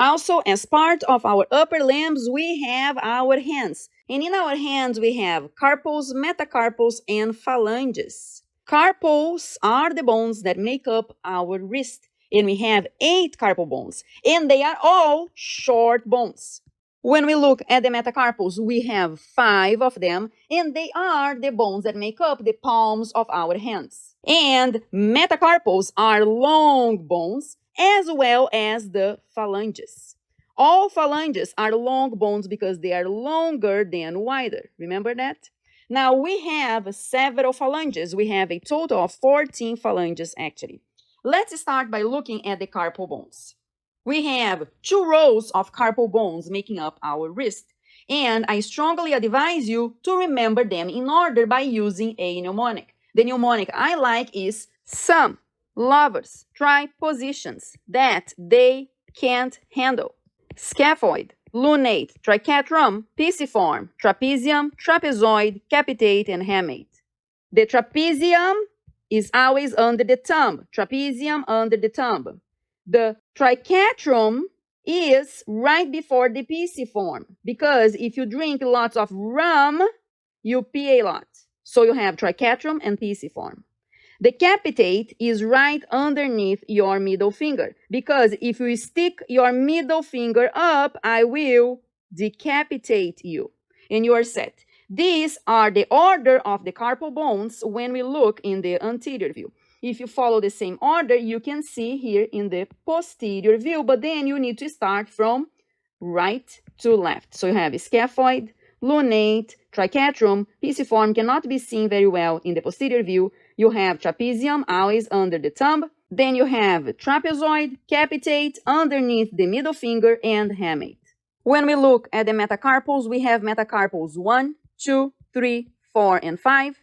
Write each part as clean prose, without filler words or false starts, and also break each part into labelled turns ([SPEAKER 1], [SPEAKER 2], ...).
[SPEAKER 1] Also, as part of our upper limbs, we have our hands. And in our hands, we have carpals, metacarpals, and phalanges. Carpals are the bones that make up our wrist. And we have 8 carpal bones. And they are all short bones. When we look at the metacarpals, we have 5 of them, and they are the bones that make up the palms of our hands. And metacarpals are long bones, as well as the phalanges. All phalanges are long bones because they are longer than wider. Remember that? Now, we have several phalanges. We have a total of 14 phalanges, actually. Let's start by looking at the carpal bones. We have 2 rows of carpal bones making up our wrist, and I strongly advise you to remember them in order by using a mnemonic. The mnemonic I like is some lovers try positions that they can't handle. Scaphoid, lunate, triquetrum, pisiform, trapezium, trapezoid, capitate, and hamate. The trapezium is always under the thumb, trapezium under the thumb. The triquetrum is right before the pisiform, because if you drink lots of rum, you pee a lot. So you have triquetrum and pisiform. The capitate is right underneath your middle finger, because if you stick your middle finger up, I will decapitate you, and you are set. These are the order of the carpal bones when we look in the anterior view. If you follow the same order, you can see here in the posterior view, but then you need to start from right to left. So you have scaphoid, lunate, triquetrum, pisiform cannot be seen very well in the posterior view. You have trapezium, always under the thumb. Then you have trapezoid, capitate, underneath the middle finger, and hamate. When we look at the metacarpals, we have metacarpals 1, 2, 3, 4, and 5.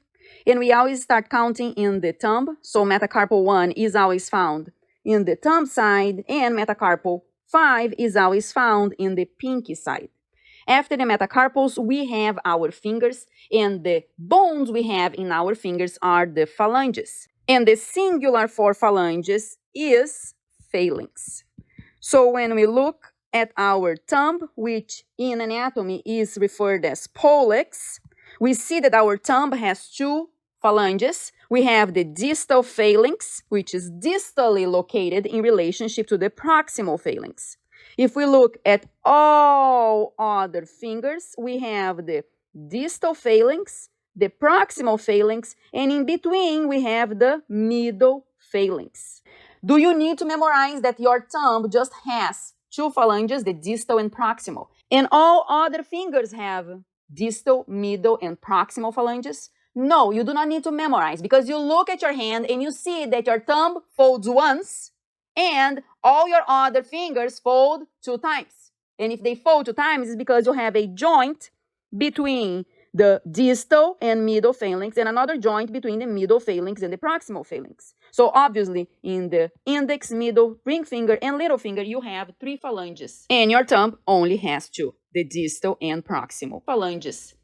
[SPEAKER 1] And we always start counting in the thumb. So metacarpal 1 is always found in the thumb side, and metacarpal 5 is always found in the pinky side. After the metacarpals, we have our fingers, and the bones we have in our fingers are the phalanges. And the singular for phalanges is phalanx. So when we look at our thumb, which in anatomy is referred as pollex, we see that our thumb has 2 phalanges. We have the distal phalanx, which is distally located in relationship to the proximal phalanx. If we look at all other fingers, we have the distal phalanx, the proximal phalanx, and in between we have the middle phalanx. Do you need to memorize that your thumb just has 2 phalanges, the distal and proximal, and all other fingers have distal, middle, and proximal phalanges? No, you do not need to memorize, because you look at your hand and you see that your thumb folds once and all your other fingers fold 2 times. And if they fold 2 times, it's because you have a joint between the distal and middle phalanx and another joint between the middle phalanx and the proximal phalanx. So obviously, in the index, middle, ring finger, and little finger, you have 3 phalanges. And your thumb only has 2, the distal and proximal phalanges.